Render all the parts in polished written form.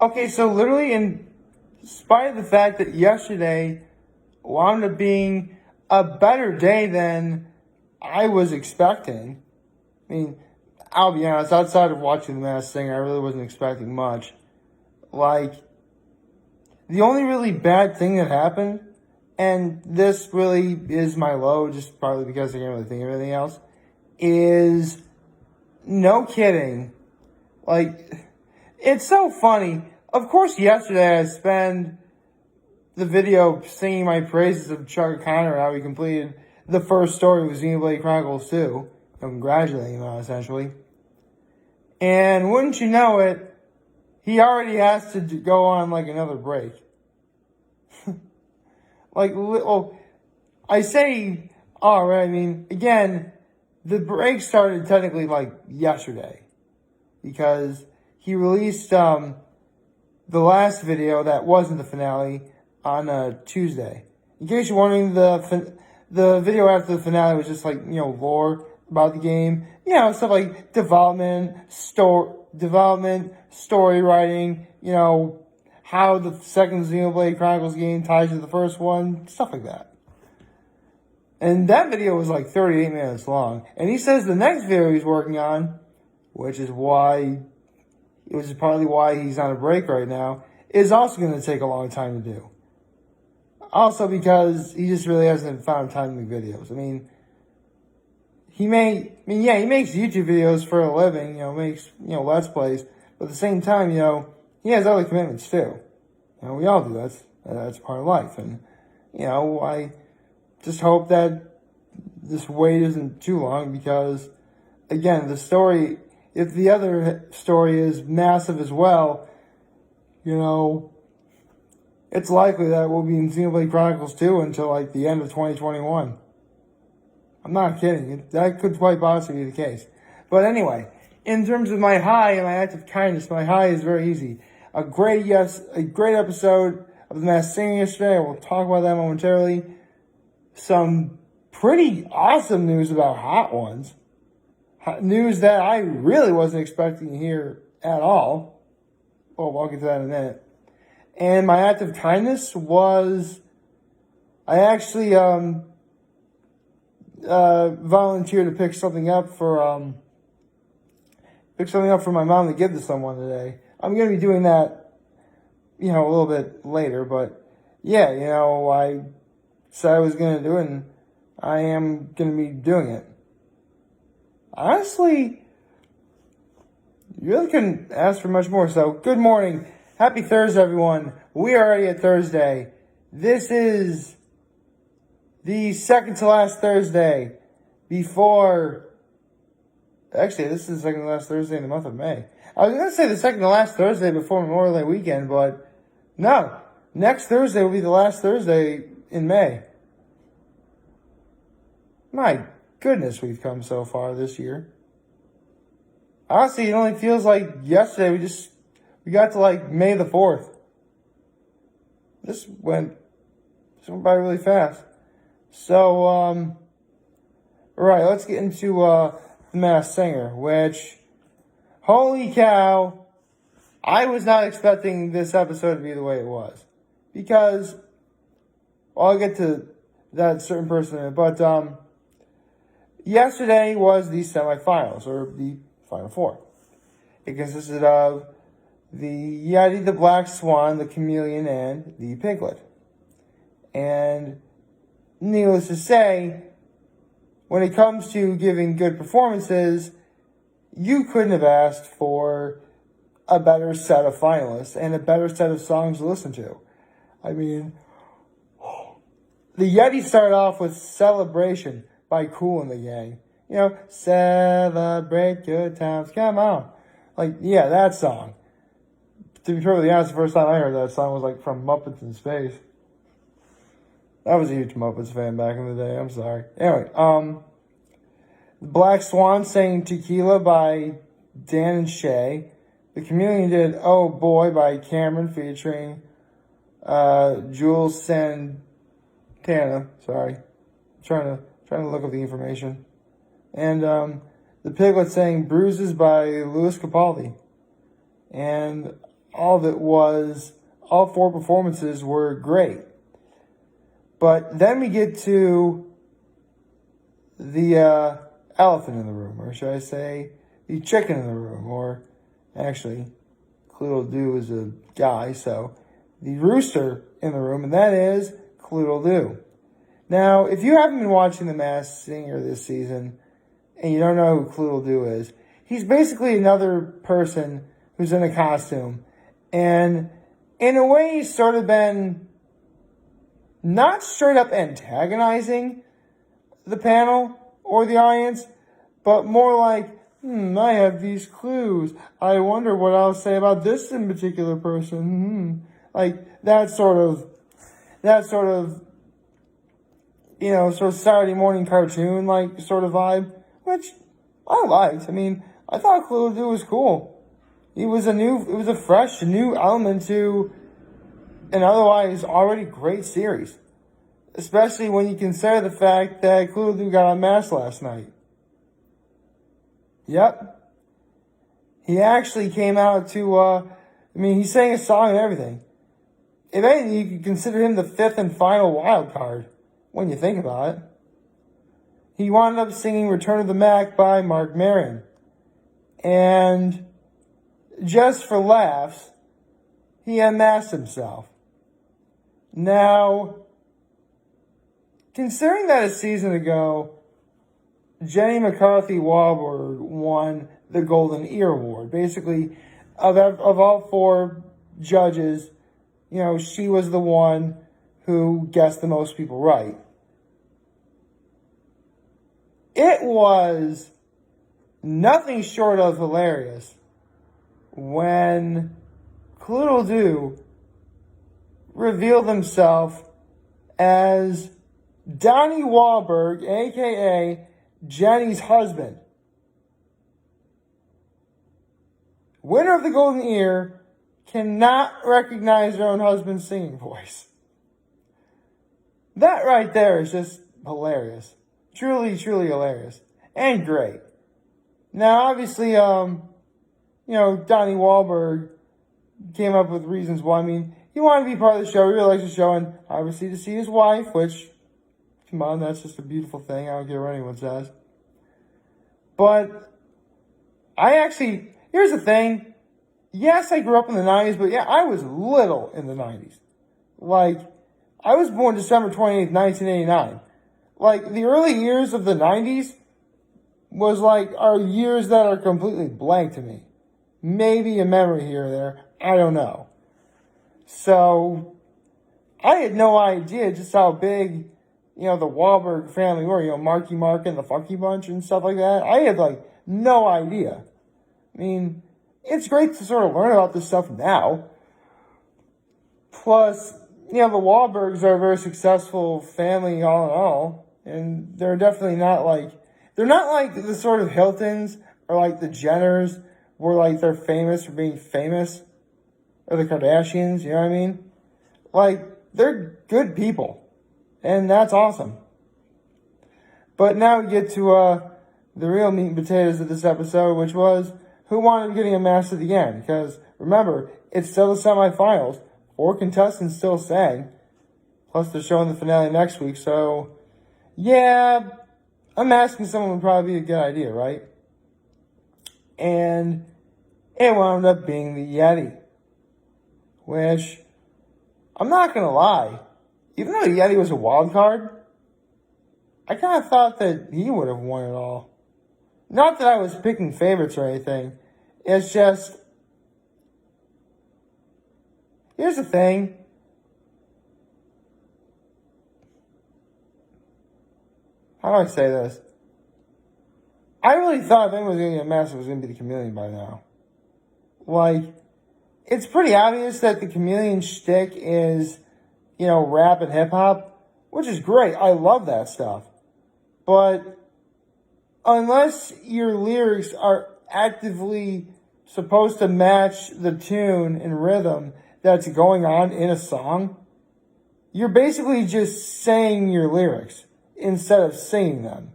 Okay, so literally, in spite of the fact that yesterday wound up being a better day than I was expecting. I mean, I'll be honest, outside of watching The Masked Singer, I really wasn't expecting much. Like, the only really bad thing that happened, and this really is my low, just partly because I can't really think of anything else, is, no kidding, like, it's so funny. Of course, yesterday I spent the video singing my praises of Chuck Connor, how he completed the first story of Xenoblade Chronicles 2. I'm congratulating him on it, essentially. And wouldn't you know it, he already has to go on like another break. I say, alright, I mean, again, the break started technically like yesterday. Because he released the last video that wasn't the finale on Tuesday. In case you're wondering, the video after the finale was just like, lore about the game. Stuff like development, story writing, how the second Xenoblade Chronicles game ties to the first one, stuff like that. And that video was like 38 minutes long. And he says the next video he's working on, which is partly why he's on a break right now, is also going to take a long time to do. Also because he just really hasn't found time to make videos. I mean, he makes YouTube videos for a living, makes, Let's Plays, but at the same time, he has other commitments too. We all do. That's part of life. And, I just hope that this wait isn't too long because, again, if the other story is massive as well, it's likely that we'll be in Xenoblade Chronicles 2 until like the end of 2021. I'm not kidding. That could quite possibly be the case. But anyway, in terms of my high and my act of kindness, my high is very easy. A great episode of The Masked Singer yesterday. We'll talk about that momentarily. Some pretty awesome news about Hot Ones. News that I really wasn't expecting to hear at all. Well, we'll get to that in a minute. And my act of kindness was, I actually volunteered to pick something up for my mom to give to someone today. I'm going to be doing that, a little bit later, but yeah, I said I was going to do it, and I am going to be doing it. Honestly, you really couldn't ask for much more. So, good morning. Happy Thursday, everyone. We are already at Thursday. This is the second to last Thursday before... Actually, this is the second to last Thursday in the month of May. I was going to say the second to last Thursday before Memorial Day weekend, but no. Next Thursday will be the last Thursday in May. My goodness, we've come so far this year. Honestly, it only feels like yesterday we got to like May the 4th. This went by really fast. So, alright, let's get into The Masked Singer, which, holy cow, I was not expecting this episode to be the way it was. Because, I'll get to that certain person in a minute, but, yesterday was the semifinals, or the Final Four. It consisted of the Yeti, the Black Swan, the Chameleon, and the Piglet. And needless to say, when it comes to giving good performances, you couldn't have asked for a better set of finalists and a better set of songs to listen to. I mean, the Yeti started off with Celebration by Kool and the Gang. Celebrate good times, come on. That song. To be perfectly honest, the first time I heard that song was like from Muppets in Space. I was a huge Muppets fan back in the day, I'm sorry. Anyway, Black Swan sang Tequila by Dan and Shay. The Chameleon did Oh Boy by Cameron featuring Jules Santana. Sorry. Trying to look up the information. And the Piglet sang Bruises by Louis Capaldi. And all 4 performances were great. But then we get to the elephant in the room, or should I say the chicken in the room, or actually, Cloodle-Doo is a guy, so the rooster in the room, and that is Cloodle-Doo. Now, if you haven't been watching The Masked Singer this season, and you don't know who Cloodle-Doo is, he's basically another person who's in a costume. And in a way, he's sort of been not straight up antagonizing the panel or the audience, but more like, I have these clues. I wonder what I'll say about this in particular person. Like that sort of, sort of Saturday morning cartoon like sort of vibe, which I liked. I mean, I thought Cloodle-Doo was cool. It was a fresh, new element to an otherwise already great series. Especially when you consider the fact that Cloodle-Doo got unmasked last night. Yep. He actually came out to, he sang a song and everything. If anything, you could consider him the 5th and final wild card, when you think about it. He wound up singing Return of the Mac by Mark Maron. And just for laughs, he unmasked himself. Now, considering that a season ago, Jenny McCarthy Wahlberg won the Golden Ear Award. Basically, of all 4 judges, she was the one who guessed the most people right. It was nothing short of hilarious when Cloodle-Doo revealed himself as Donnie Wahlberg, a.k.a. Jenny's husband. Winner of the Golden Ear cannot recognize their own husband's singing voice. That right there is just hilarious. Truly, truly hilarious. And great. Now, obviously, Donnie Wahlberg came up with reasons why. He wanted to be part of the show. He really likes the show. And obviously to see his wife, which, come on, that's just a beautiful thing. I don't care what anyone says. But here's the thing. Yes, I grew up in the 90s, but yeah, I was little in the 90s. Like, I was born December 28th, 1989. Like, the early years of the 90s are years that are completely blank to me. Maybe a memory here or there. I don't know. So, I had no idea just how big, the Wahlberg family were. Marky Mark and the Funky Bunch and stuff like that. I had, no idea. It's great to sort of learn about this stuff now. Plus, the Wahlbergs are a very successful family all in all. And they're definitely not they're not like the sort of Hiltons or like the Jenners where they're famous for being famous. Or the Kardashians, you know what I mean? They're good people. And that's awesome. But now we get to the real meat and potatoes of this episode, which was who wanted getting a match at the end. Because remember, it's still the semifinals. 4 contestants still sang. Plus they're showing the finale next week. So, yeah, unmasking someone would probably be a good idea, right? And it wound up being the Yeti. Which, I'm not going to lie, even though Yeti was a wild card, I kind of thought that he would have won it all. Not that I was picking favorites or anything. It's just, here's the thing. How do I say this? I really thought if anyone was going to get a match, it was going to be the Chameleon by now. It's pretty obvious that the Chameleon shtick is, rap and hip-hop, which is great. I love that stuff. But unless your lyrics are actively supposed to match the tune and rhythm that's going on in a song, you're basically just saying your lyrics instead of singing them.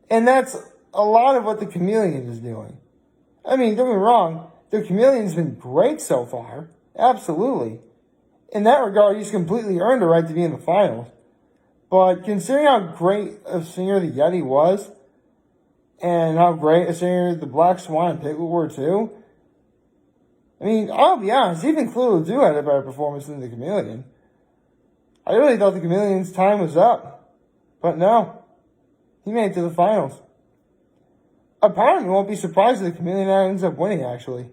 And that's a lot of what the Chameleon is doing. Don't get me wrong, the Chameleon's been great so far. Absolutely. In that regard, he's completely earned the right to be in the finals. But considering how great a singer the Yeti was, and how great a singer the Black Swan and Piglet were too, I mean, I'll be honest, even Clue Do had a better performance than the Chameleon. I really thought the Chameleon's time was up. But no, he made it to the finals. A part of me won't be surprised if the Chameleon ends up winning, actually.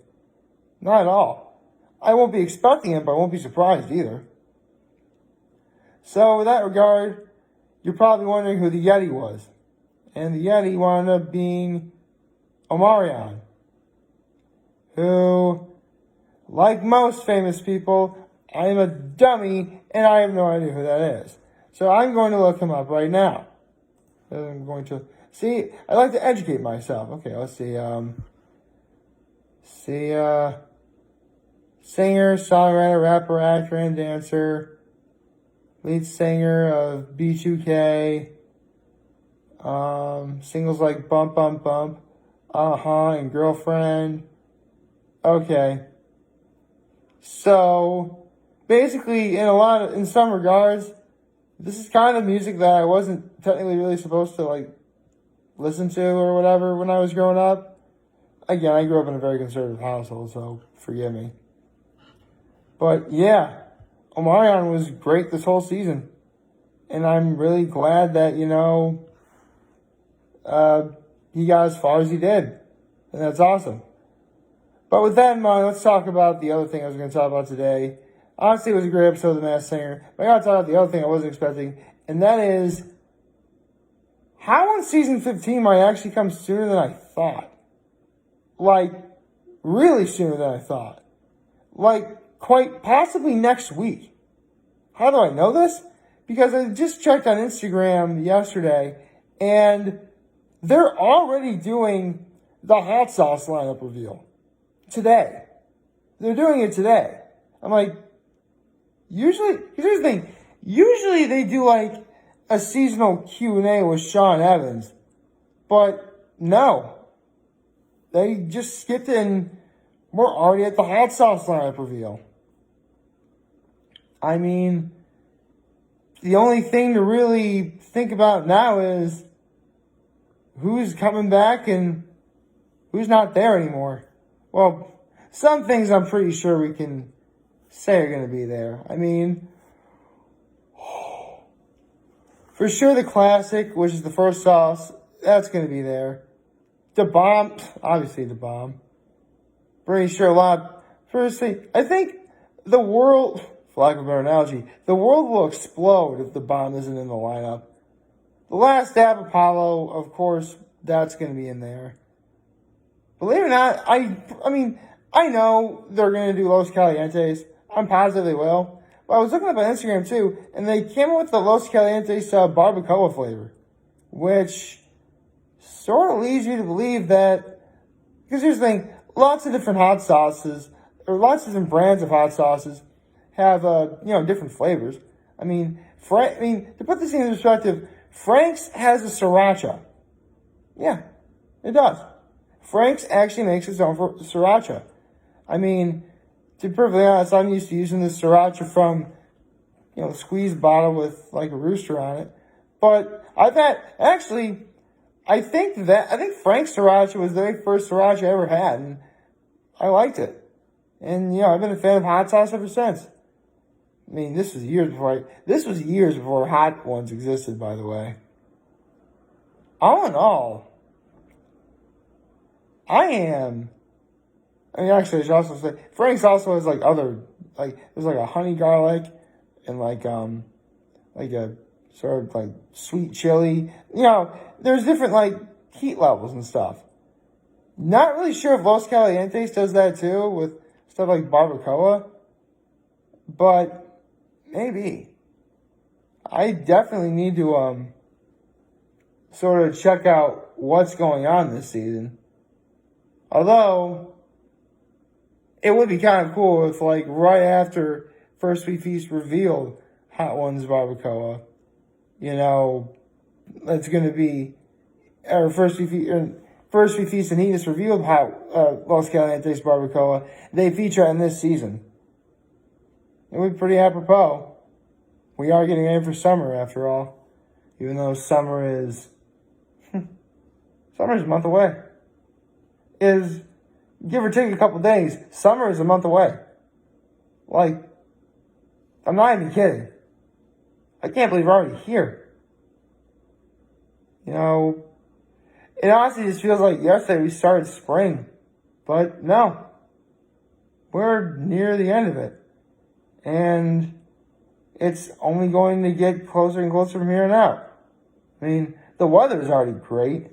Not at all. I won't be expecting it, but I won't be surprised either. So, with that regard, you're probably wondering who the Yeti was. And the Yeti wound up being Omarion, who, like most famous people, I am a dummy and I have no idea who that is. So I'm going to look him up right now. I'm going to see. I like to educate myself. Okay, let's see. Singer, songwriter, rapper, actor, and dancer. Lead singer of B2K. Singles like Bump Bump Bump, and Girlfriend. Okay. So, basically, in some regards, this is kind of music that I wasn't technically really supposed to, listen to or whatever when I was growing up. Again, I grew up in a very conservative household, so forgive me. But, yeah, Omarion was great this whole season. And I'm really glad that, he got as far as he did. And that's awesome. But with that in mind, let's talk about the other thing I was going to talk about today. Honestly, it was a great episode of The Masked Singer. But I got to talk about the other thing I wasn't expecting. And that is, how in season 15 might actually come sooner than I thought. Really sooner than I thought. Quite possibly next week. How do I know this? Because I just checked on Instagram yesterday, and they're already doing the hot sauce lineup reveal. Today. They're doing it today. I'm like, usually, here's the thing. Usually they do a seasonal Q&A with Sean Evans. But no. They just skipped it and we're already at the hot sauce lineup reveal. I mean, the only thing to really think about now is who's coming back and who's not there anymore. Well, some things I'm pretty sure we can say are going to be there. I mean, for sure the classic, which is the first sauce, that's going to be there. The bomb, obviously the bomb. Pretty sure a lot. Firstly, I think the world, for lack of a better analogy, the world will explode if the bomb isn't in the lineup. The Last Dab Apollo, of course, that's going to be in there. Believe it or not, I know they're going to do Los Calientes. I'm positive they will. But I was looking up on Instagram too, and they came up with the Los Calientes barbacoa flavor, which sort of leads you to believe that, because here's the thing, lots of different hot sauces, or lots of different brands of hot sauces have, different flavors. To put this in perspective, Frank's has a sriracha. Yeah, it does. Frank's actually makes its own sriracha. To be perfectly honest, I'm used to using the sriracha from, a squeeze bottle with a rooster on it. But I think Frank's sriracha was the very first sriracha I ever had, and I liked it. And, I've been a fan of hot sauce ever since. This was years before hot ones existed, by the way. All in all, I should also say, Frank's also has there's a honey garlic and a sort of sweet chili. There's different heat levels and stuff. Not really sure if Los Calientes does that too with stuff like barbacoa, but maybe. I definitely need to sort of check out what's going on this season. Although, it would be kind of cool if, right after First We Feast revealed Hot Ones Barbacoa, that's going to be, or First We Feast, first few feast and heat revealed how Los Calientes Barbacoa they feature in this season. It would be pretty apropos. We are getting ready for summer, after all. Even though summer is a month away. Is, give or take a couple days, summer is a month away. Like, I'm not even kidding. I can't believe we're already here. You know, it honestly just feels like yesterday we started spring. But no. We're near the end of it. And it's only going to get closer and closer from here on out. I mean, the weather is already great.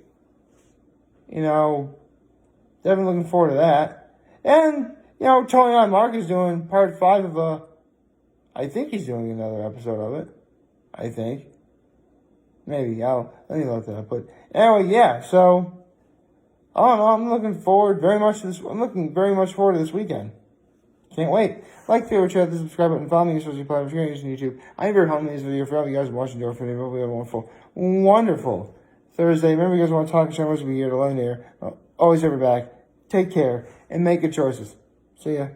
You know, definitely looking forward to that. And, you know, Tony and Mark is doing part 5 of I think he's doing another episode of it. I think. Maybe. Let me look that up. But anyway, yeah. So, I don't know. I'm looking forward very much to this. I'm looking very much forward to this weekend. Can't wait. Like, favorite, share, the subscribe button, follow me, social platforms, if you're using YouTube. I'm very humble in this video. For all you guys watching, don't forget, hopefully have a wonderful, wonderful Thursday. Remember, you guys want to talk, show us, be here to learn here. Always have your back. Take care and make good choices. See ya.